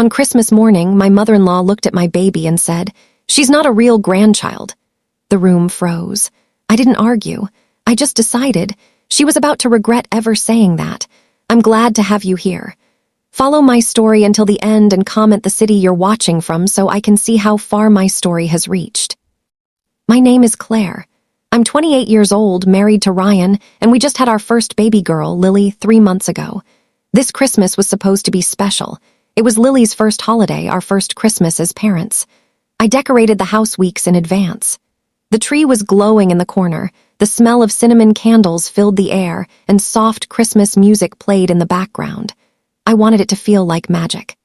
On Christmas morning, my mother-in-law looked at my baby and said, "She's not a real grandchild." The room froze. I didn't argue. I just decided she was about to regret ever saying that. I'm glad to have you here. Follow my story until the end and comment the city you're watching from so I can see how far my story has reached. My name is Claire. I'm 28 years old, married to Ryan, and we just had our first baby girl, Lily, 3 months ago. This Christmas was supposed to be special. It was Lily's first holiday, our first Christmas as parents. I decorated the house weeks in advance. The tree was glowing in the corner, the smell of cinnamon candles filled the air, and soft Christmas music played in the background. I wanted it to feel like magic.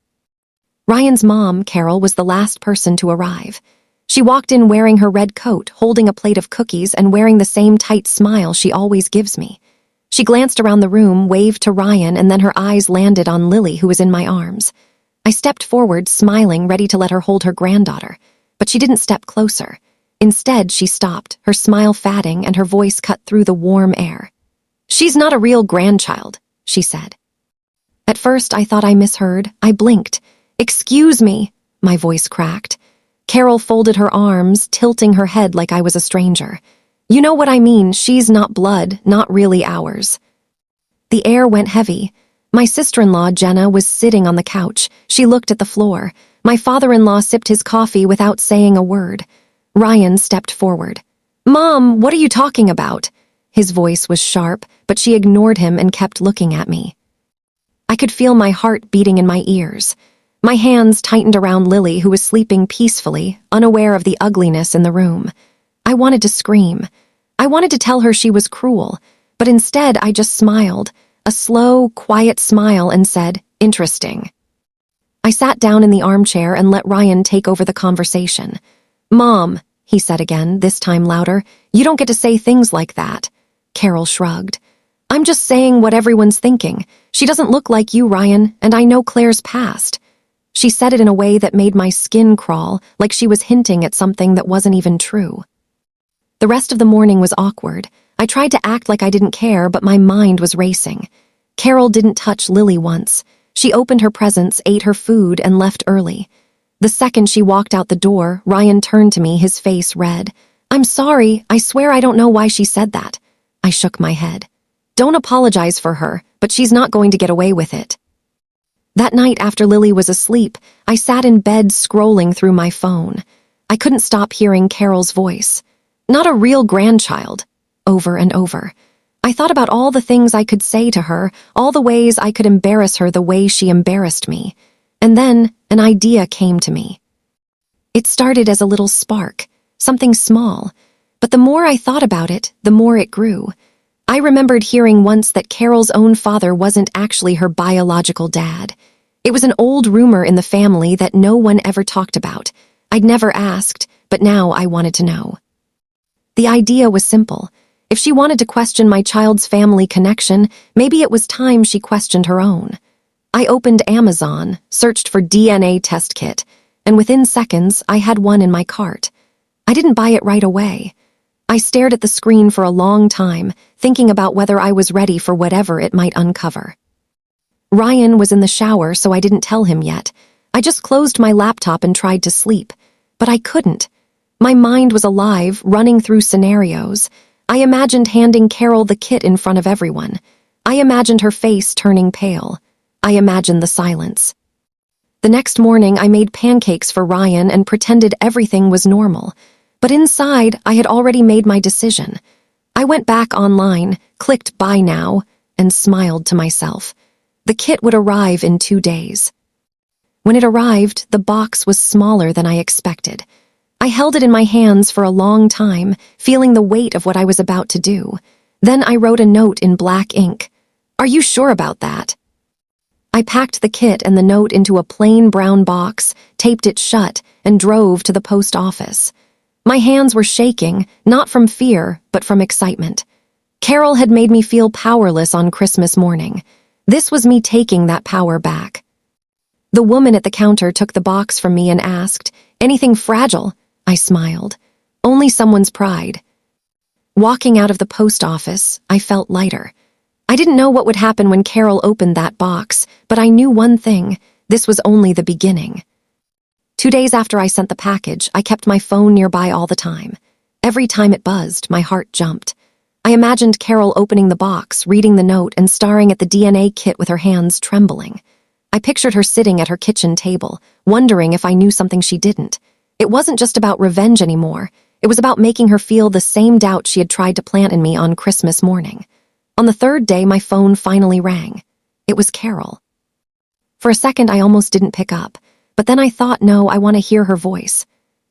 Ryan's mom, Carol, was the last person to arrive. She walked in wearing her red coat, holding a plate of cookies, and wearing the same tight smile she always gives me. She glanced around the room, waved to Ryan, and then her eyes landed on Lily, who was in my arms. I stepped forward, smiling, ready to let her hold her granddaughter, but she didn't step closer. Instead, she stopped, her smile fading and her voice cut through the warm air. "She's not a real grandchild," she said. At first, I thought I misheard. I blinked. "Excuse me," my voice cracked. Carol folded her arms, tilting her head like I was a stranger. "You know what I mean. She's not blood, not really ours." The air went heavy. My sister-in-law, Jenna, was sitting on the couch. She looked at the floor. My father-in-law sipped his coffee without saying a word. Ryan stepped forward. "Mom, what are you talking about?" His voice was sharp, but she ignored him and kept looking at me. I could feel my heart beating in my ears. My hands tightened around Lily, who was sleeping peacefully, unaware of the ugliness in the room. I wanted to scream. I wanted to tell her she was cruel, but instead I just smiled, a slow, quiet smile, and said, "Interesting." I sat down in the armchair and let Ryan take over the conversation. "Mom," he said again, this time louder, "you don't get to say things like that." Carol shrugged. "I'm just saying what everyone's thinking. She doesn't look like you, Ryan, and I know Claire's past." She said it in a way that made my skin crawl, like she was hinting at something that wasn't even true. The rest of the morning was awkward. I tried to act like I didn't care, but my mind was racing. Carol didn't touch Lily once. She opened her presents, ate her food, and left early. The second she walked out the door, Ryan turned to me, his face red. "I'm sorry. I swear I don't know why she said that." I shook my head. "Don't apologize for her, but she's not going to get away with it." That night after Lily was asleep, I sat in bed scrolling through my phone. I couldn't stop hearing Carol's voice. "Not a real grandchild," over and over. I thought about all the things I could say to her, all the ways I could embarrass her the way she embarrassed me. And then an idea came to me. It started as a little spark, something small, but the more I thought about it, the more it grew. I remembered hearing once that Carol's own father wasn't actually her biological dad. It was an old rumor in the family that no one ever talked about. I'd never asked, but now I wanted to know. The idea was simple. If she wanted to question my child's family connection, maybe it was time she questioned her own. I opened Amazon, searched for DNA test kit, and within seconds, I had one in my cart. I didn't buy it right away. I stared at the screen for a long time, thinking about whether I was ready for whatever it might uncover. Ryan was in the shower, so I didn't tell him yet. I just closed my laptop and tried to sleep, but I couldn't. My mind was alive, running through scenarios. I imagined handing Carol the kit in front of everyone. I imagined her face turning pale. I imagined the silence. The next morning, I made pancakes for Ryan and pretended everything was normal. But inside, I had already made my decision. I went back online, clicked buy now, and smiled to myself. The kit would arrive in 2 days. When it arrived, the box was smaller than I expected. I held it in my hands for a long time, feeling the weight of what I was about to do. Then I wrote a note in black ink. "Are you sure about that?" I packed the kit and the note into a plain brown box, taped it shut, and drove to the post office. My hands were shaking, not from fear, but from excitement. Carol had made me feel powerless on Christmas morning. This was me taking that power back. The woman at the counter took the box from me and asked, "Anything fragile?" I smiled. "Only someone's pride." Walking out of the post office, I felt lighter. I didn't know what would happen when Carol opened that box, but I knew one thing. This was only the beginning. 2 days after I sent the package, I kept my phone nearby all the time. Every time it buzzed, my heart jumped. I imagined Carol opening the box, reading the note, and staring at the DNA kit with her hands trembling. I pictured her sitting at her kitchen table, wondering if I knew something she didn't. It wasn't just about revenge anymore. It was about making her feel the same doubt she had tried to plant in me on Christmas morning. On the third day, my phone finally rang. It was Carol. For a second, I almost didn't pick up, but then I thought, no, I want to hear her voice.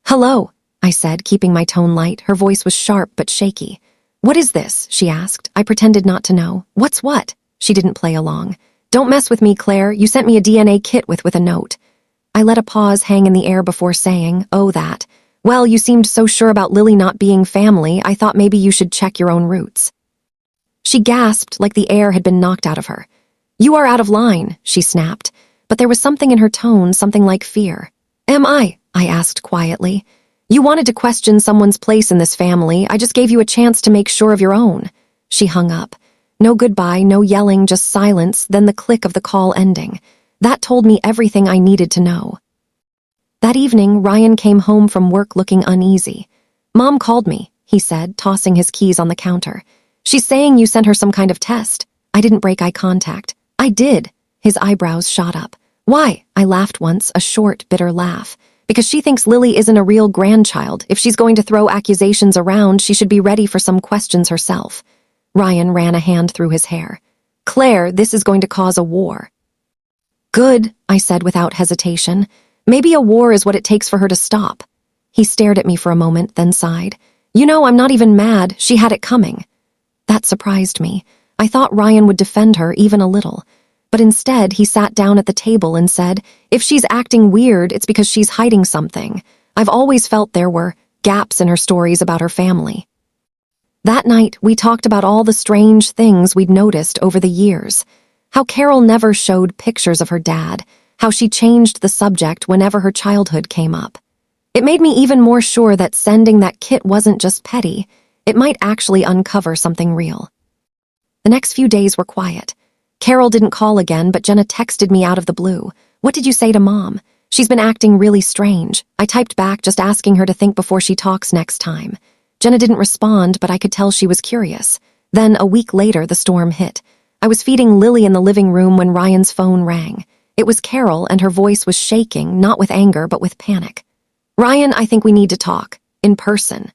"Hello," I said, keeping my tone light. Her voice was sharp but shaky. "What is this?" she asked. I pretended not to know. "What's what?" She didn't play along. "Don't mess with me, Claire. You sent me a DNA kit with a note." I let a pause hang in the air before saying, "Oh, that. Well, you seemed so sure about Lily not being family, I thought maybe you should check your own roots." She gasped like the air had been knocked out of her. "You are out of line," she snapped, but there was something in her tone, something like fear. "Am I?" I asked quietly. "You wanted to question someone's place in this family. I just gave you a chance to make sure of your own." She hung up. No goodbye, no yelling, just silence, then the click of the call ending. That told me everything I needed to know. That evening, Ryan came home from work looking uneasy. "Mom called me," he said, tossing his keys on the counter. "She's saying you sent her some kind of test." I didn't break eye contact. "I did." His eyebrows shot up. "Why?" I laughed once, a short, bitter laugh. "Because she thinks Lily isn't a real grandchild. If she's going to throw accusations around, she should be ready for some questions herself." Ryan ran a hand through his hair. "Claire, this is going to cause a war." "Good," I said without hesitation. "Maybe a war is what it takes for her to stop." He stared at me for a moment, then sighed. "You know, I'm not even mad. She had it coming." That surprised me. I thought Ryan would defend her even a little. But instead, he sat down at the table and said, "If she's acting weird, it's because she's hiding something. I've always felt there were gaps in her stories about her family." That night, we talked about all the strange things we'd noticed over the years. How Carol never showed pictures of her dad, how she changed the subject whenever her childhood came up. It made me even more sure that sending that kit wasn't just petty. It might actually uncover something real. The next few days were quiet. Carol didn't call again, but Jenna texted me out of the blue. "What did you say to Mom? She's been acting really strange." I typed back, just asking her to think before she talks next time. Jenna didn't respond, but I could tell she was curious. Then, a week later, the storm hit. I was feeding Lily in the living room when Ryan's phone rang. It was Carol, and her voice was shaking, not with anger, but with panic. "Ryan, I think we need to talk. In person."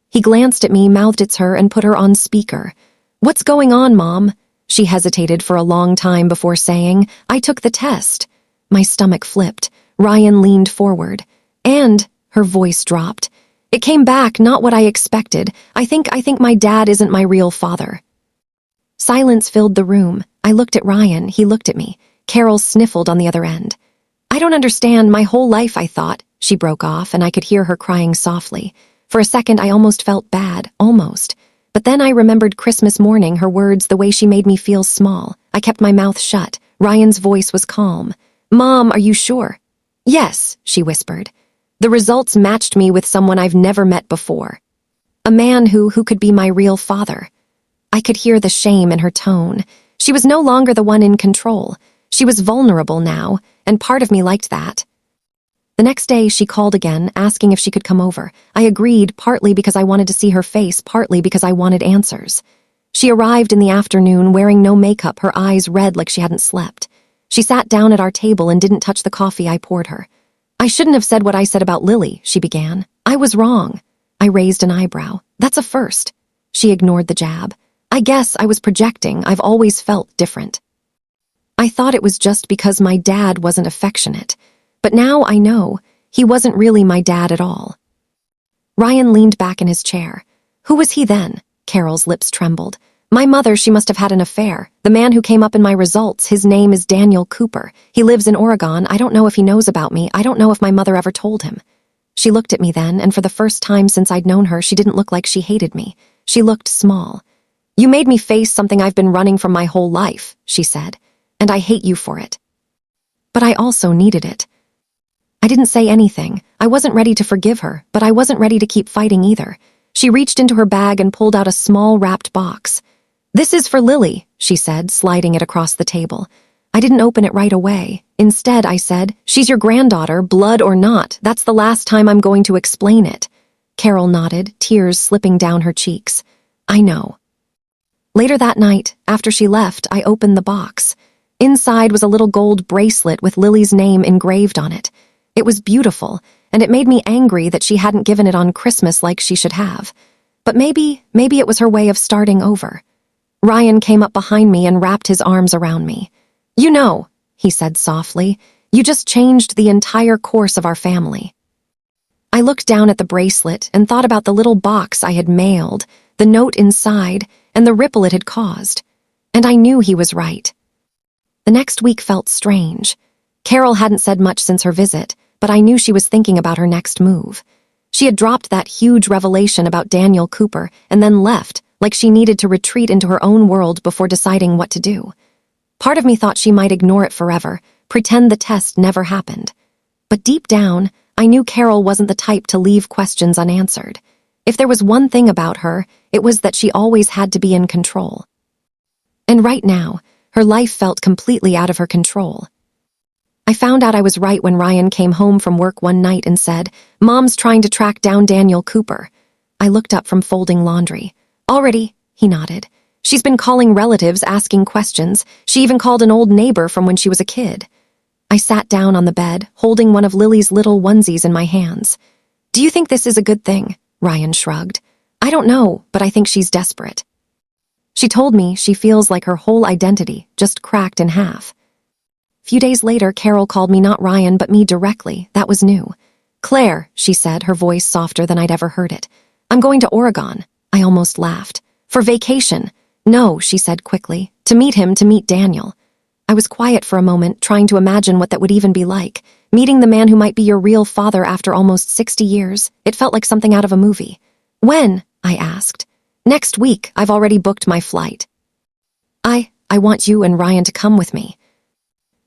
He glanced at me, mouthed it's her, and put her on speaker. "What's going on, Mom?" She hesitated for a long time before saying, "I took the test." My stomach flipped. Ryan leaned forward. "And," her voice dropped, "it came back, not what I expected. I think my dad isn't my real father." Silence filled the room. I looked at Ryan, he looked at me. Carol sniffled on the other end. "I don't understand, my whole life I thought." She broke off, and I could hear her crying softly. For a second, I almost felt bad, almost. But then I remembered Christmas morning, her words, the way she made me feel small. I kept my mouth shut. Ryan's voice was calm. "Mom, are you sure?" "Yes," she whispered. "The results matched me with someone I've never met before. A man who could be my real father." I could hear the shame in her tone. She was no longer the one in control. She was vulnerable now, and part of me liked that. The next day, she called again, asking if she could come over. I agreed, partly because I wanted to see her face, partly because I wanted answers. She arrived in the afternoon, wearing no makeup, her eyes red like she hadn't slept. She sat down at our table and didn't touch the coffee I poured her. "I shouldn't have said what I said about Lily," she began. "I was wrong." I raised an eyebrow. "That's a first." She ignored the jab. "I guess I was projecting. I've always felt different. I thought it was just because my dad wasn't affectionate. But now I know he wasn't really my dad at all." Ryan leaned back in his chair. "Who was he then?" Carol's lips trembled. "My mother, she must have had an affair. The man who came up in my results, his name is Daniel Cooper. He lives in Oregon. I don't know if he knows about me. I don't know if my mother ever told him." She looked at me then, and for the first time since I'd known her, she didn't look like she hated me. She looked small. "You made me face something I've been running from my whole life," she said, "and I hate you for it. But I also needed it." I didn't say anything. I wasn't ready to forgive her, but I wasn't ready to keep fighting either. She reached into her bag and pulled out a small wrapped box. "This is for Lily," she said, sliding it across the table. I didn't open it right away. Instead, I said, "She's your granddaughter, blood or not. That's the last time I'm going to explain it." Carol nodded, tears slipping down her cheeks. "I know." Later that night, after she left, I opened the box. Inside was a little gold bracelet with Lily's name engraved on it. It was beautiful, and it made me angry that she hadn't given it on Christmas like she should have. But maybe it was her way of starting over. Ryan came up behind me and wrapped his arms around me. "You know," he said softly, "you just changed the entire course of our family." I looked down at the bracelet and thought about the little box I had mailed, the note inside, and the ripple it had caused. And I knew he was right. The next week felt strange. Carol hadn't said much since her visit, but I knew she was thinking about her next move. She had dropped that huge revelation about Daniel Cooper and then left, like she needed to retreat into her own world before deciding what to do. Part of me thought she might ignore it forever, pretend the test never happened. But deep down, I knew Carol wasn't the type to leave questions unanswered. If there was one thing about her, it was that she always had to be in control. And right now, her life felt completely out of her control. I found out I was right when Ryan came home from work one night and said, "Mom's trying to track down Daniel Cooper." I looked up from folding laundry. "Already," he nodded. "She's been calling relatives, asking questions. She even called an old neighbor from when she was a kid." I sat down on the bed, holding one of Lily's little onesies in my hands. "Do you think this is a good thing?" Ryan shrugged. "I don't know, but I think she's desperate." She told me she feels like her whole identity just cracked in half. Few days later, Carol called me not Ryan, but me directly. That was new. "Claire," she said, her voice softer than I'd ever heard it. "I'm going to Oregon." I almost laughed. "For vacation." "No," she said quickly. "To meet him, to meet Daniel." I was quiet for a moment, trying to imagine what that would even be like. Meeting the man who might be your real father after almost 60 years. It felt like something out of a movie. "When?" I asked. "Next week. I've already booked my flight." I want you and Ryan to come with me."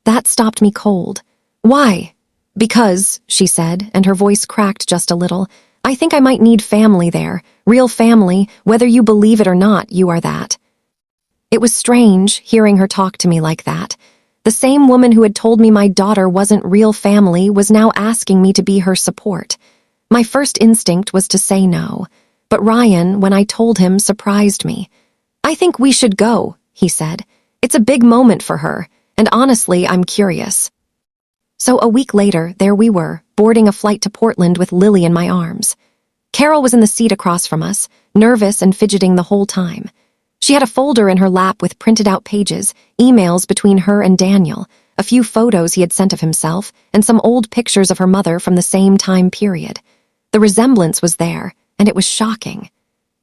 That stopped me cold. "Why?" "Because," she said, and her voice cracked just a little, "I think I might need family there. Real family, whether you believe it or not, you are that." It was strange, hearing her talk to me like that. The same woman who had told me my daughter wasn't real family was now asking me to be her support. My first instinct was to say no, but Ryan, when I told him, surprised me. "I think we should go," he said. "It's a big moment for her, and honestly, I'm curious." So a week later, there we were, boarding a flight to Portland with Lily in my arms. Carol was in the seat across from us, nervous and fidgeting the whole time. She had a folder in her lap with printed-out pages, emails between her and Daniel, a few photos he had sent of himself, and some old pictures of her mother from the same time period. The resemblance was there, and it was shocking.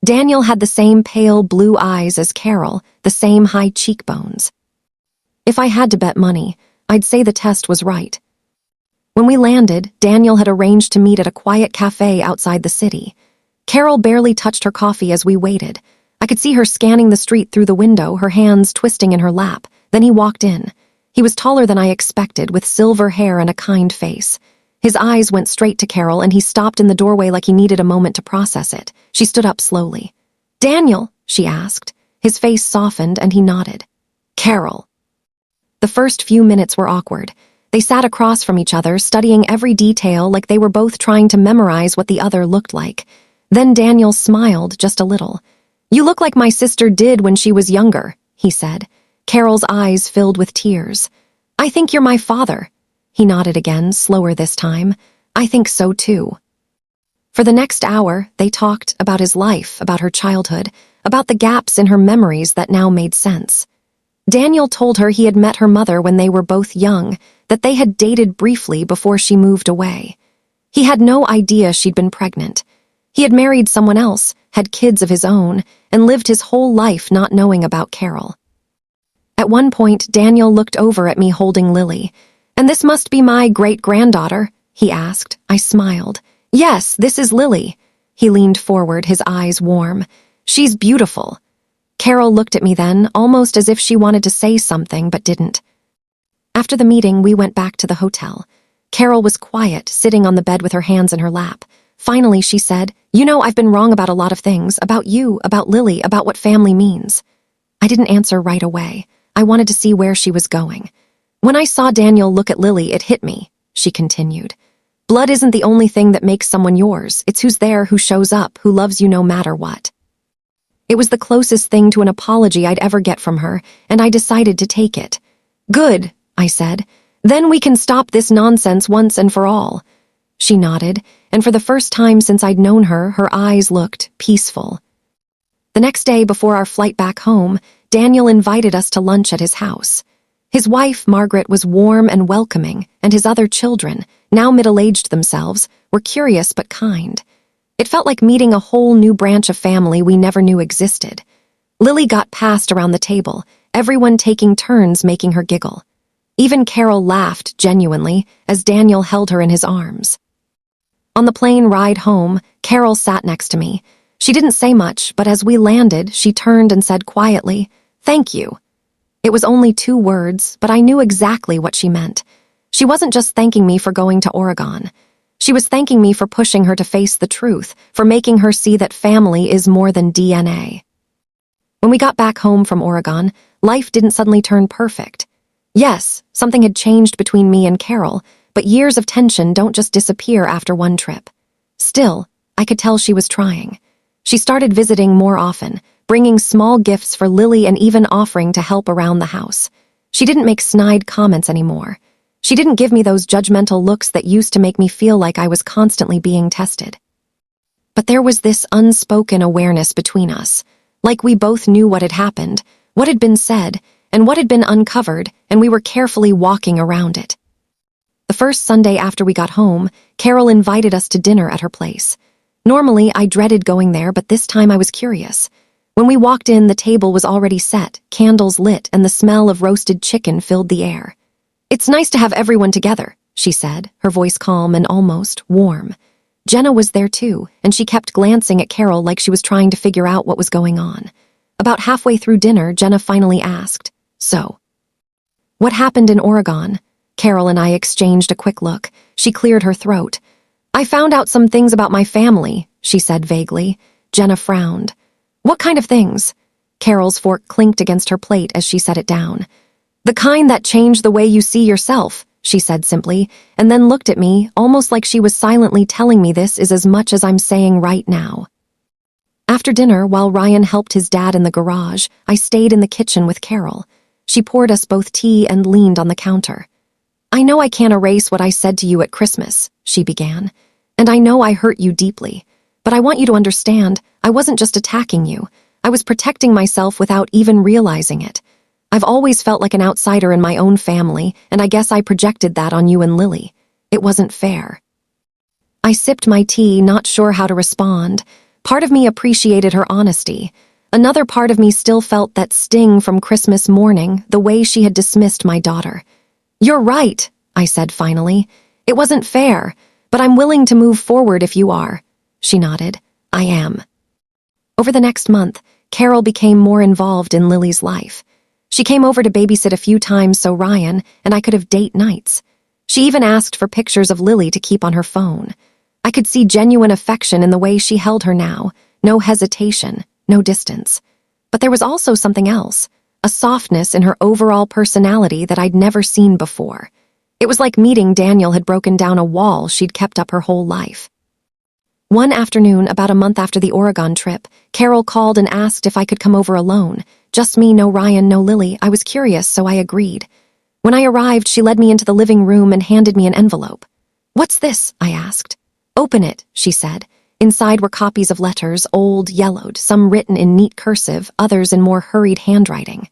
Daniel had the same pale blue eyes as Carol, the same high cheekbones. If I had to bet money, I'd say the test was right. When we landed, Daniel had arranged to meet at a quiet cafe outside the city. Carol barely touched her coffee as we waited. I could see her scanning the street through the window, her hands twisting in her lap. Then he walked in. He was taller than I expected, with silver hair and a kind face. His eyes went straight to Carol, and he stopped in the doorway like he needed a moment to process it. She stood up slowly. "Daniel?" she asked. His face softened, and he nodded. "Carol." The first few minutes were awkward. They sat across from each other, studying every detail like they were both trying to memorize what the other looked like. Then Daniel smiled just a little. "You look like my sister did when she was younger," he said. Carol's eyes filled with tears. "I think you're my father." He nodded again, slower this time. "I think so too." For the next hour, they talked about his life, about her childhood, about the gaps in her memories that now made sense. Daniel told her he had met her mother when they were both young, that they had dated briefly before she moved away. He had no idea she'd been pregnant. He had married someone else, had kids of his own, and lived his whole life not knowing about Carol. At one point, Daniel looked over at me holding Lily. "And this must be my great-granddaughter?" he asked. I smiled. "Yes, this is Lily." He leaned forward, his eyes warm. "She's beautiful." Carol looked at me then, almost as if she wanted to say something but didn't. After the meeting, we went back to the hotel. Carol was quiet, sitting on the bed with her hands in her lap. Finally, she said, "You know, I've been wrong about a lot of things, about you, about Lily, about what family means." I didn't answer right away. I wanted to see where she was going. When I saw Daniel look at Lily, it hit me, she continued. Blood isn't the only thing that makes someone yours. It's who's there, who shows up, who loves you no matter what. It was the closest thing to an apology I'd ever get from her, and I decided to take it. Good, I said. Then we can stop this nonsense once and for all. She nodded, and for the first time since I'd known her, her eyes looked peaceful. The next day before our flight back home, Daniel invited us to lunch at his house. His wife, Margaret, was warm and welcoming, and his other children, now middle-aged themselves, were curious but kind. It felt like meeting a whole new branch of family we never knew existed. Lily got passed around the table, everyone taking turns making her giggle. Even Carol laughed genuinely as Daniel held her in his arms. On the plane ride home, Carol sat next to me. She didn't say much, but as we landed, she turned and said quietly, "Thank you." It was only 2 words, but I knew exactly what she meant. She wasn't just thanking me for going to Oregon. She was thanking me for pushing her to face the truth, for making her see that family is more than DNA. When we got back home from Oregon, life didn't suddenly turn perfect. Yes, something had changed between me and Carol, but years of tension don't just disappear after one trip. Still, I could tell she was trying. She started visiting more often, bringing small gifts for Lily and even offering to help around the house. She didn't make snide comments anymore. She didn't give me those judgmental looks that used to make me feel like I was constantly being tested. But there was this unspoken awareness between us, like we both knew what had happened, what had been said, and what had been uncovered, and we were carefully walking around it. The first Sunday after we got home, Carol invited us to dinner at her place. Normally, I dreaded going there, but this time I was curious. When we walked in, the table was already set, candles lit, and the smell of roasted chicken filled the air. "It's nice to have everyone together," she said, her voice calm and almost warm. Jenna was there too, and she kept glancing at Carol like she was trying to figure out what was going on. About halfway through dinner, Jenna finally asked, "So, what happened in Oregon?" Carol and I exchanged a quick look. She cleared her throat. "I found out some things about my family," she said vaguely. Jenna frowned. "What kind of things?" Carol's fork clinked against her plate as she set it down. "The kind that change the way you see yourself," she said simply, and then looked at me, almost like she was silently telling me this is as much as I'm saying right now. After dinner, while Ryan helped his dad in the garage, I stayed in the kitchen with Carol. She poured us both tea and leaned on the counter. "I know I can't erase what I said to you at Christmas," she began, "and I know I hurt you deeply. But I want you to understand, I wasn't just attacking you. I was protecting myself without even realizing it. I've always felt like an outsider in my own family, and I guess I projected that on you and Lily. It wasn't fair." I sipped my tea, not sure how to respond. Part of me appreciated her honesty. Another part of me still felt that sting from Christmas morning, the way she had dismissed my daughter. "You're right," I said finally. "It wasn't fair, but I'm willing to move forward if you are." She nodded. "I am." Over the next month, Carol became more involved in Lily's life. She came over to babysit a few times so Ryan and I could have date nights. She even asked for pictures of Lily to keep on her phone. I could see genuine affection in the way she held her now, no hesitation, no distance. But there was also something else, a softness in her overall personality that I'd never seen before. It was like meeting Daniel had broken down a wall she'd kept up her whole life. One afternoon, about a month after the Oregon trip, Carol called and asked if I could come over alone. Just me, no Ryan, no Lily. I was curious, so I agreed. When I arrived, she led me into the living room and handed me an envelope. "What's this?" I asked. "Open it," she said. Inside were copies of letters, old, yellowed, some written in neat cursive, others in more hurried handwriting.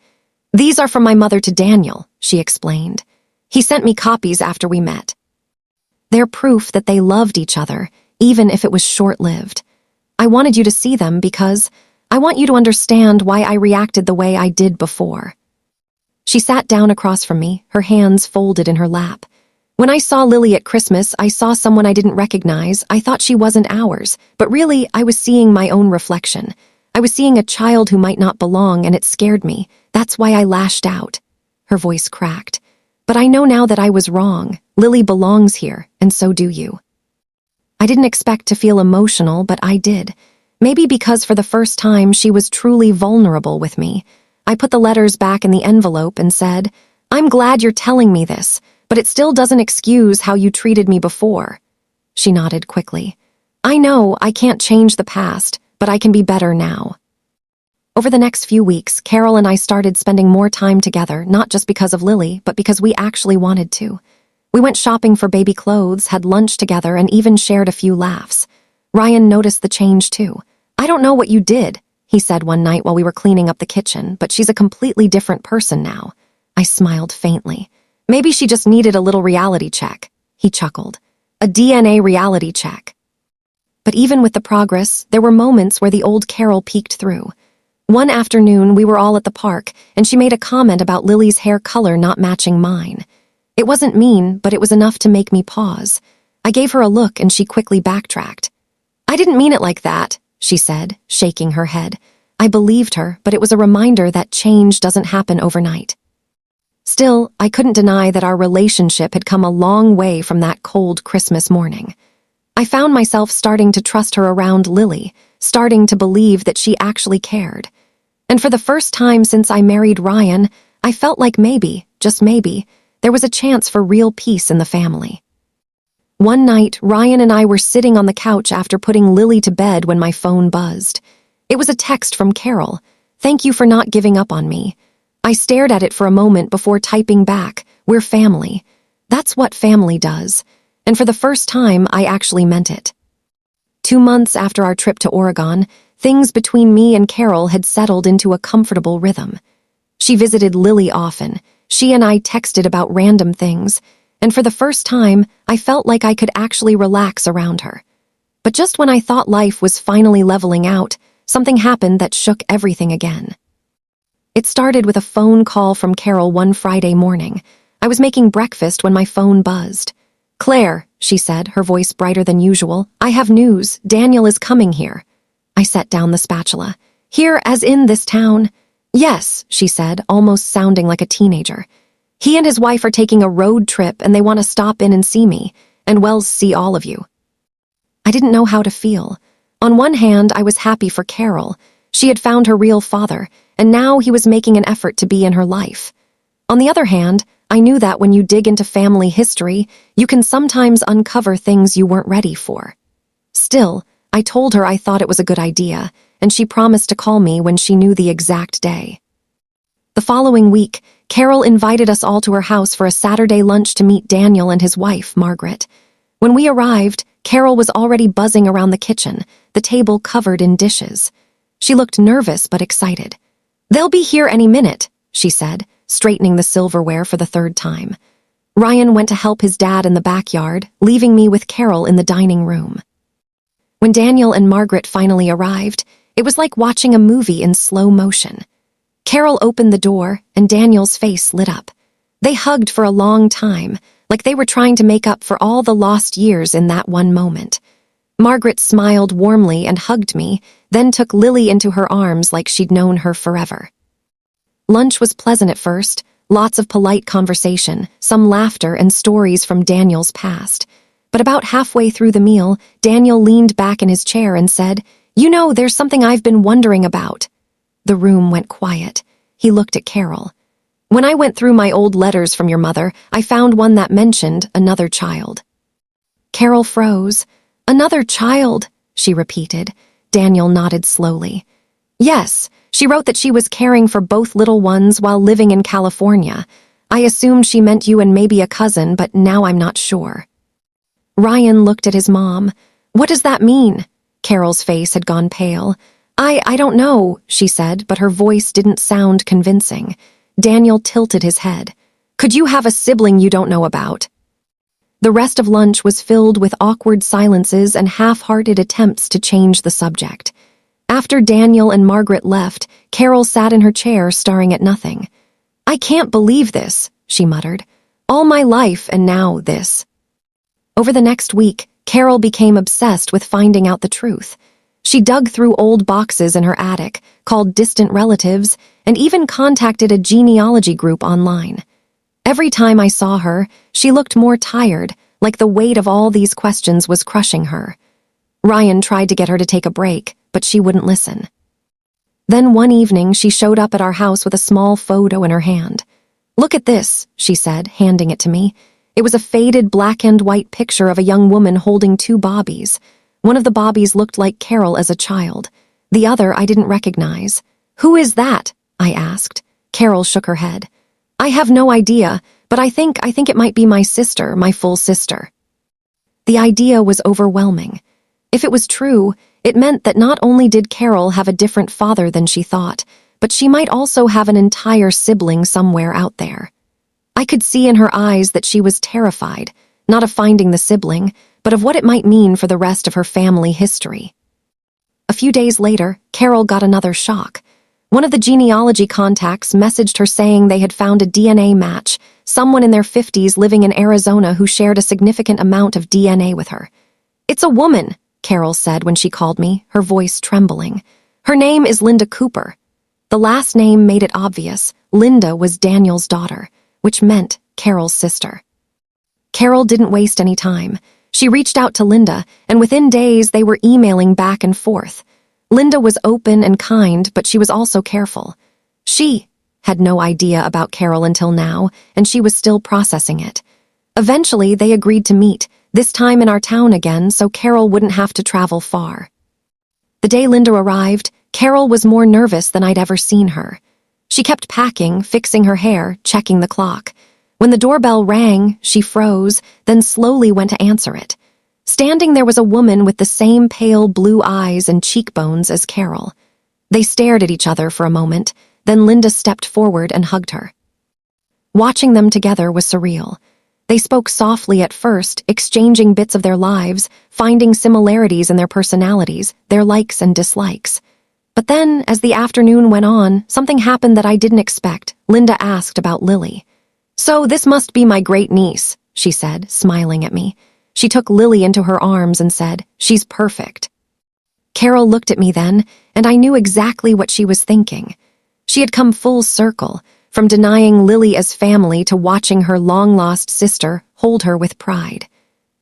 "These are from my mother to Daniel," she explained. "He sent me copies after we met. They're proof that they loved each other, even if it was short-lived. I wanted you to see them because I want you to understand why I reacted the way I did before." She sat down across from me, her hands folded in her lap. "When I saw Lily at Christmas, I saw someone I didn't recognize. I thought she wasn't ours, but really, I was seeing my own reflection. I was seeing a child who might not belong, and it scared me. That's why I lashed out." Her voice cracked. "But I know now that I was wrong. Lily belongs here, and so do you." I didn't expect to feel emotional, but I did. Maybe because for the first time she was truly vulnerable with me. I put the letters back in the envelope and said, I'm glad you're telling me this, but it still doesn't excuse how you treated me before. She nodded quickly. I know I can't change the past, but I can be better now. Over the next few weeks, Carol and I started spending more time together, not just because of Lily, but because we actually wanted to. We went shopping for baby clothes, had lunch together, and even shared a few laughs. Ryan noticed the change too. I don't know what you did, he said one night while we were cleaning up the kitchen, but she's a completely different person now. I smiled faintly. Maybe she just needed a little reality check, he chuckled. A DNA reality check. But even with the progress, there were moments where the old Carol peeked through. One afternoon, we were all at the park, and she made a comment about Lily's hair color not matching mine. It wasn't mean, but it was enough to make me pause. I gave her a look, and she quickly backtracked. I didn't mean it like that, she said, shaking her head. I believed her, but it was a reminder that change doesn't happen overnight. Still, I couldn't deny that our relationship had come a long way from that cold Christmas morning. I found myself starting to trust her around Lily, starting to believe that she actually cared. And for the first time since I married Ryan, I felt like maybe, just maybe, there was a chance for real peace in the family. One night, Ryan and I were sitting on the couch after putting Lily to bed when my phone buzzed. It was a text from Carol. Thank you for not giving up on me. I stared at it for a moment before typing back, we're family. That's what family does. And for the first time, I actually meant it. 2 months after our trip to Oregon, things between me and Carol had settled into a comfortable rhythm. She visited Lily often. She and I texted about random things, and for the first time, I felt like I could actually relax around her. But just when I thought life was finally leveling out, something happened that shook everything again. It started with a phone call from Carol one Friday morning. I was making breakfast when my phone buzzed. Claire, she said, her voice brighter than usual, I have news. Daniel is coming here. I set down the spatula. Here, as in this town? Yes, she said, almost sounding like a teenager. He and his wife are taking a road trip and they want to stop in and see me, and well, see all of you. I didn't know how to feel. On one hand, I was happy for Carol. She had found her real father, and now he was making an effort to be in her life. On the other hand, I knew that when you dig into family history, you can sometimes uncover things you weren't ready for. Still, I told her I thought it was a good idea, and she promised to call me when she knew the exact day. The following week, Carol invited us all to her house for a Saturday lunch to meet Daniel and his wife, Margaret. When we arrived, Carol was already buzzing around the kitchen, the table covered in dishes. She looked nervous but excited. They'll be here any minute, she said, straightening the silverware for the third time. Ryan went to help his dad in the backyard, leaving me with Carol in the dining room. When Daniel and Margaret finally arrived, it was like watching a movie in slow motion. Carol opened the door, and Daniel's face lit up. They hugged for a long time, like they were trying to make up for all the lost years in that one moment. Margaret smiled warmly and hugged me, then took Lily into her arms like she'd known her forever. Lunch was pleasant at first, lots of polite conversation, some laughter and stories from Daniel's past. But about halfway through the meal, Daniel leaned back in his chair and said, You know, there's something I've been wondering about. The room went quiet. He looked at Carol. When I went through my old letters from your mother, I found one that mentioned another child. Carol froze. Another child, she repeated. Daniel nodded slowly. Yes, she wrote that she was caring for both little ones while living in California. I assumed she meant you and maybe a cousin, but now I'm not sure. Ryan looked at his mom. What does that mean? Carol's face had gone pale. I don't know, she said, but her voice didn't sound convincing. Daniel tilted his head. Could you have a sibling you don't know about? The rest of lunch was filled with awkward silences and half-hearted attempts to change the subject. After Daniel and Margaret left, Carol sat in her chair staring at nothing. I can't believe this, she muttered. All my life and now this. Over the next week, Carol became obsessed with finding out the truth. She dug through old boxes in her attic, called distant relatives, and even contacted a genealogy group online. Every time I saw her, she looked more tired, like the weight of all these questions was crushing her. Ryan tried to get her to take a break, but she wouldn't listen. Then one evening, she showed up at our house with a small photo in her hand. "Look at this," she said, handing it to me. It was a faded black and white picture of a young woman holding two bobbies. One of the bobbies looked like Carol as a child. The other I didn't recognize. "Who is that?" I asked. Carol shook her head. "I have no idea, but I think it might be my sister, my full sister." The idea was overwhelming. If it was true, it meant that not only did Carol have a different father than she thought, but she might also have an entire sibling somewhere out there. I could see in her eyes that she was terrified, not of finding the sibling, but of what it might mean for the rest of her family history. A few days later, Carol got another shock. One of the genealogy contacts messaged her saying they had found a DNA match, someone in their 50s living in Arizona who shared a significant amount of DNA with her. "It's a woman," Carol said when she called me, her voice trembling. "Her name is Linda Cooper." The last name made it obvious. Linda was Daniel's daughter, which meant Carol's sister. Carol didn't waste any time. She reached out to Linda, and within days they were emailing back and forth. Linda was open and kind, but she was also careful. She had no idea about Carol until now, and she was still processing it. Eventually, they agreed to meet, this time in our town again, so Carol wouldn't have to travel far. The day Linda arrived, Carol was more nervous than I'd ever seen her. She kept packing, fixing her hair, checking the clock. When the doorbell rang, she froze, then slowly went to answer it. Standing there was a woman with the same pale blue eyes and cheekbones as Carol. They stared at each other for a moment, then Linda stepped forward and hugged her. Watching them together was surreal. They spoke softly at first, exchanging bits of their lives, finding similarities in their personalities, their likes and dislikes. But then, as the afternoon went on, something happened that I didn't expect. Linda asked about Lily. "So this must be my great-niece," she said, smiling at me. She took Lily into her arms and said, "She's perfect." Carol looked at me then, and I knew exactly what she was thinking. She had come full circle, from denying Lily as family to watching her long-lost sister hold her with pride.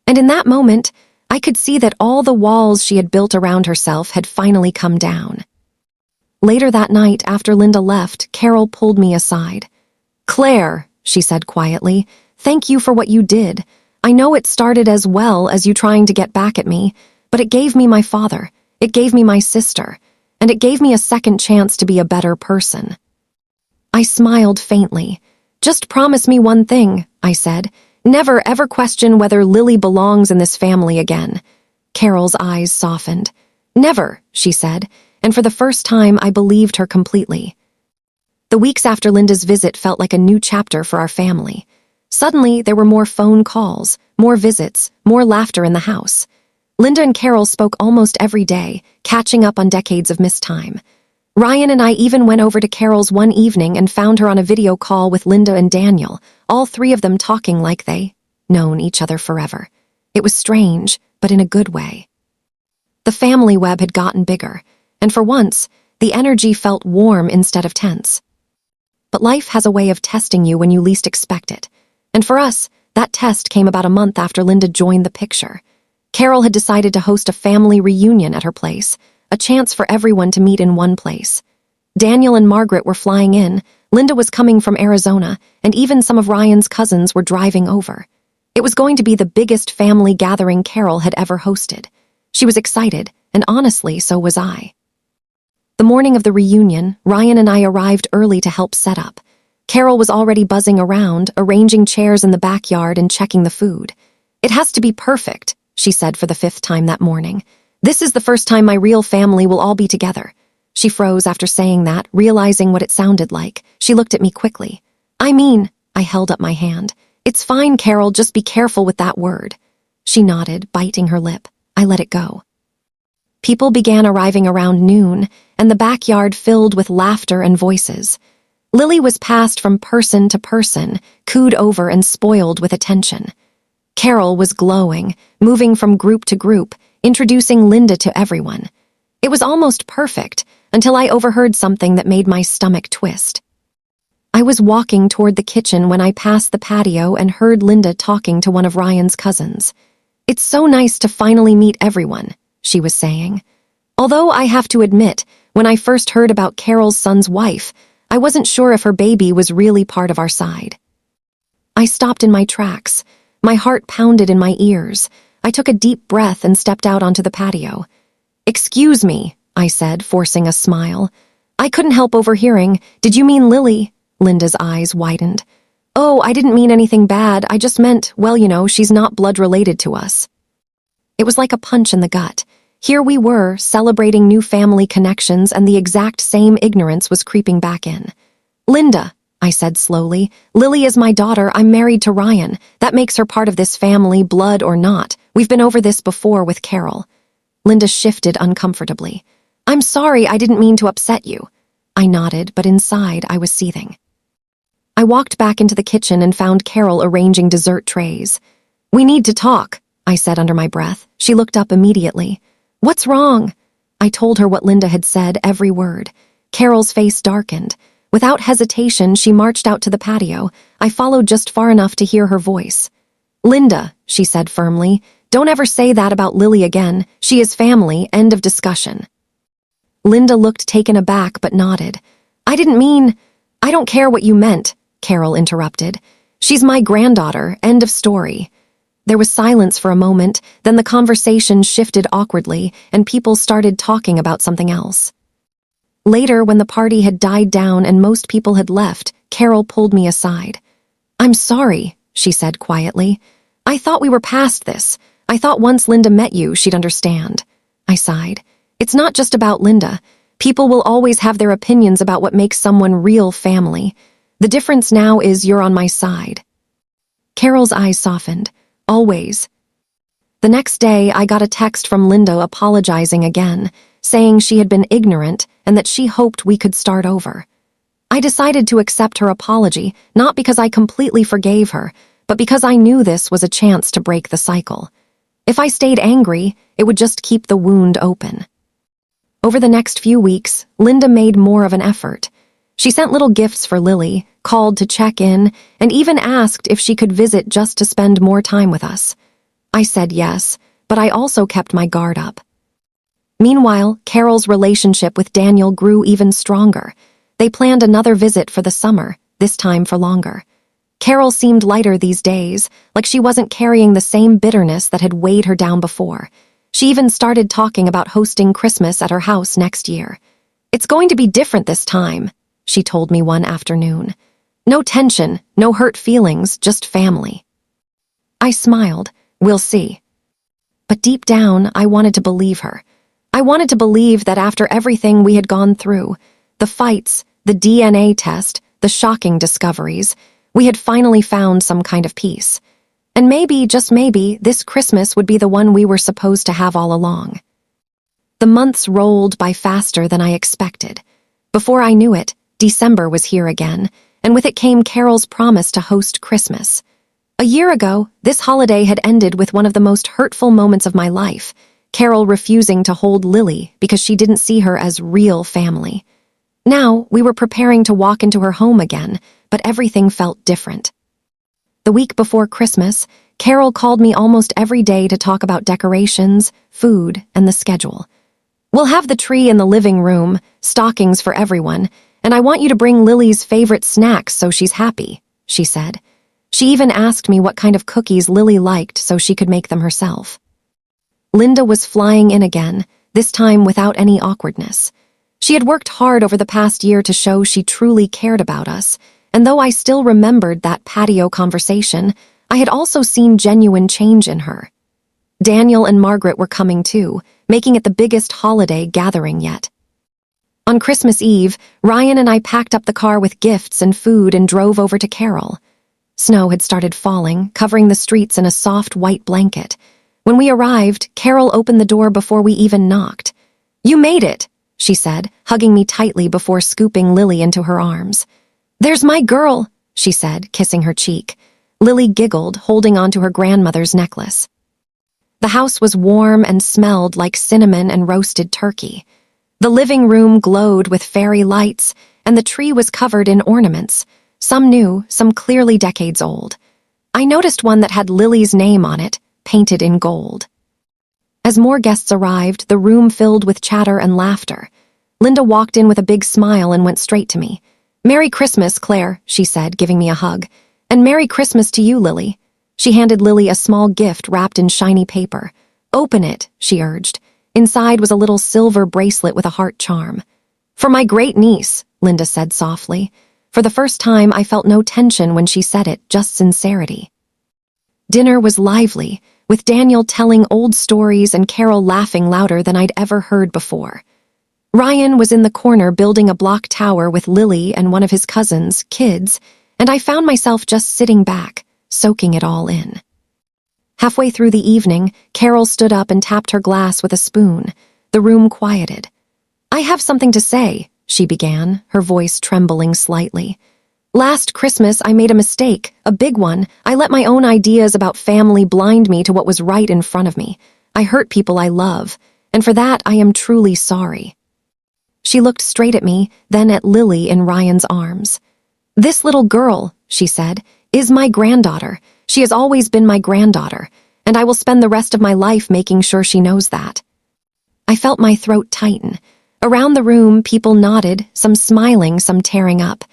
And in that moment, I could see that all the walls she had built around herself had finally come down. Later that night, after Linda left, Carol pulled me aside. "Claire," she said quietly, "thank you for what you did. I know it started as well as you trying to get back at me, but it gave me my father, it gave me my sister, and it gave me a second chance to be a better person." I smiled faintly. "Just promise me one thing," I said. "Never ever question whether Lily belongs in this family again." Carol's eyes softened. "Never," she said, and for the first time I believed her completely. The weeks after Linda's visit felt like a new chapter for our family. Suddenly, there were more phone calls, more visits, more laughter in the house. Linda and Carol spoke almost every day, catching up on decades of missed time. Ryan and I even went over to Carol's one evening and found her on a video call with Linda and Daniel, all three of them talking like they known each other forever. It was strange, but in a good way. The family web had gotten bigger, and for once, the energy felt warm instead of tense. But life has a way of testing you when you least expect it. And for us, that test came about a month after Linda joined the picture. Carol had decided to host a family reunion at her place, a chance for everyone to meet in one place. Daniel and Margaret were flying in, Linda was coming from Arizona, and even some of Ryan's cousins were driving over. It was going to be the biggest family gathering Carol had ever hosted. She was excited, and honestly, so was I. The morning of the reunion, Ryan and I arrived early to help set up. Carol was already buzzing around, arranging chairs in the backyard and checking the food. "It has to be perfect," she said for the 5th time that morning. "This is the first time my real family will all be together." She froze after saying that, realizing what it sounded like. She looked at me quickly. "I mean," I held up my hand. "It's fine, Carol, just be careful with that word." She nodded, biting her lip. I let it go. People began arriving around noon, and the backyard filled with laughter and voices. Lily was passed from person to person, cooed over and spoiled with attention. Carol was glowing, moving from group to group, introducing Linda to everyone. It was almost perfect, until I overheard something that made my stomach twist. I was walking toward the kitchen when I passed the patio and heard Linda talking to one of Ryan's cousins. "It's so nice to finally meet everyone," she was saying. Although I have to admit, when I first heard about Carol's son's wife, I wasn't sure if her baby was really part of our side. I stopped in my tracks. My heart pounded in my ears. I took a deep breath and stepped out onto the patio. "Excuse me," I said, forcing a smile. "I couldn't help overhearing. Did you mean Lily?" Linda's eyes widened. "Oh, I didn't mean anything bad. I just meant, well, she's not blood related to us." It was like a punch in the gut. Here we were, celebrating new family connections, and the exact same ignorance was creeping back in. "Linda," I said slowly, "Lily is my daughter. I'm married to Ryan. That makes her part of this family, blood or not. We've been over this before with Carol." Linda shifted uncomfortably. "I'm sorry, I didn't mean to upset you." I nodded, but inside I was seething. I walked back into the kitchen and found Carol arranging dessert trays. "We need to talk," I said under my breath. She looked up immediately. "What's wrong?" I told her what Linda had said, every word. Carol's face darkened. Without hesitation, she marched out to the patio. I followed just far enough to hear her voice. "Linda," she said firmly, "don't ever say that about Lily again. She is family, end of discussion." Linda looked taken aback but nodded. "I didn't mean—" "I don't care what you meant," Carol interrupted. "She's my granddaughter, end of story." There was silence for a moment, then the conversation shifted awkwardly, and people started talking about something else. Later, when the party had died down and most people had left, Carol pulled me aside. "I'm sorry," she said quietly. "I thought we were past this. I thought once Linda met you, she'd understand." I sighed. "It's not just about Linda. People will always have their opinions about what makes someone real family. The difference now is you're on my side." Carol's eyes softened. "Always." The next day, I got a text from Linda apologizing again, saying she had been ignorant and that she hoped we could start over. I decided to accept her apology, not because I completely forgave her, but because I knew this was a chance to break the cycle. If I stayed angry, it would just keep the wound open. Over the next few weeks, Linda made more of an effort. She sent little gifts for Lily, called to check in, and even asked if she could visit just to spend more time with us. I said yes, but I also kept my guard up. Meanwhile, Carol's relationship with Daniel grew even stronger. They planned another visit for the summer, this time for longer. Carol seemed lighter these days, like she wasn't carrying the same bitterness that had weighed her down before. She even started talking about hosting Christmas at her house next year. "It's going to be different this time," she told me one afternoon. "No tension, no hurt feelings, just family." I smiled. "We'll see." But deep down, I wanted to believe her. I wanted to believe that after everything we had gone through, the fights, the DNA test, the shocking discoveries, we had finally found some kind of peace. And maybe, just maybe, this Christmas would be the one we were supposed to have all along. The months rolled by faster than I expected. Before I knew it, December was here again, and with it came Carol's promise to host Christmas. A year ago, this holiday had ended with one of the most hurtful moments of my life, Carol refusing to hold Lily because she didn't see her as real family. Now, we were preparing to walk into her home again, but everything felt different. The week before Christmas, Carol called me almost every day to talk about decorations, food, and the schedule. "We'll have the tree in the living room, stockings for everyone, and I want you to bring Lily's favorite snacks so she's happy," she said. She even asked me what kind of cookies Lily liked so she could make them herself. Linda was flying in again, this time without any awkwardness. She had worked hard over the past year to show she truly cared about us, and though I still remembered that patio conversation, I had also seen genuine change in her. Daniel and Margaret were coming too, making it the biggest holiday gathering yet. On Christmas Eve, Ryan and I packed up the car with gifts and food and drove over to Carol. Snow had started falling, covering the streets in a soft white blanket. When we arrived, Carol opened the door before we even knocked. "You made it," she said, hugging me tightly before scooping Lily into her arms. "There's my girl," she said, kissing her cheek. Lily giggled, holding onto her grandmother's necklace. The house was warm and smelled like cinnamon and roasted turkey. The living room glowed with fairy lights, and the tree was covered in ornaments, some new, some clearly decades old. I noticed one that had Lily's name on it, painted in gold. As more guests arrived, the room filled with chatter and laughter. Linda walked in with a big smile and went straight to me. "Merry Christmas, Claire," she said, giving me a hug. "And Merry Christmas to you, Lily." She handed Lily a small gift wrapped in shiny paper. "Open it," she urged. Inside was a little silver bracelet with a heart charm. "For my great niece," Linda said softly. For the first time, I felt no tension when she said it, just sincerity. Dinner was lively, with Daniel telling old stories and Carol laughing louder than I'd ever heard before. Ryan was in the corner building a block tower with Lily and one of his cousins, kids, and I found myself just sitting back, soaking it all in. Halfway through the evening, Carol stood up and tapped her glass with a spoon. The room quieted. "I have something to say," she began, her voice trembling slightly. "Last Christmas, I made a mistake, a big one. I let my own ideas about family blind me to what was right in front of me. I hurt people I love, and for that I am truly sorry." She looked straight at me, then at Lily in Ryan's arms. "This little girl," she said, "is my granddaughter. She has always been my granddaughter, and I will spend the rest of my life making sure she knows that." I felt my throat tighten. Around the room, people nodded, some smiling, some tearing up.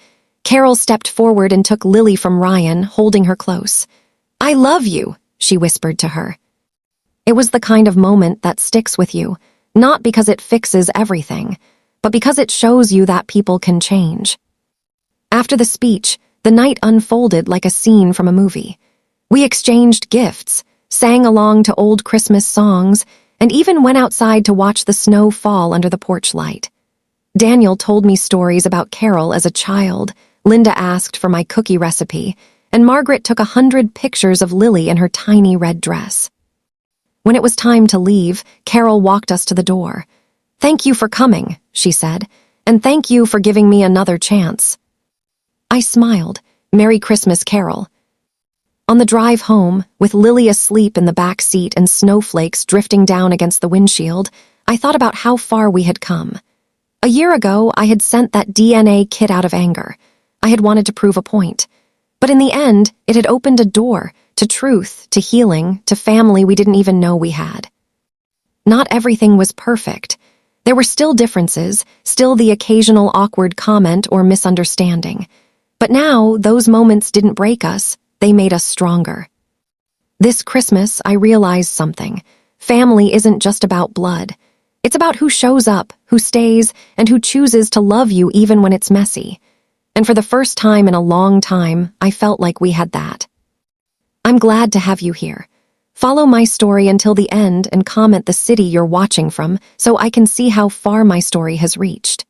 Carol stepped forward and took Lily from Ryan, holding her close. "I love you," she whispered to her. It was the kind of moment that sticks with you, not because it fixes everything, but because it shows you that people can change. After the speech, the night unfolded like a scene from a movie. We exchanged gifts, sang along to old Christmas songs, and even went outside to watch the snow fall under the porch light. Daniel told me stories about Carol as a child, Linda asked for my cookie recipe, and Margaret took 100 pictures of Lily in her tiny red dress. When it was time to leave, Carol walked us to the door. "Thank you for coming," she said, "and thank you for giving me another chance." I smiled. "Merry Christmas, Carol." On the drive home, with Lily asleep in the back seat and snowflakes drifting down against the windshield, I thought about how far we had come. A year ago, I had sent that DNA kit out of anger. I had wanted to prove a point. But in the end, it had opened a door to truth, to healing, to family we didn't even know we had. Not everything was perfect. There were still differences, still the occasional awkward comment or misunderstanding. But now, those moments didn't break us, they made us stronger. This Christmas, I realized something. Family isn't just about blood. It's about who shows up, who stays, and who chooses to love you even when it's messy. And for the first time in a long time, I felt like we had that. I'm glad to have you here. Follow my story until the end and comment the city you're watching from so I can see how far my story has reached.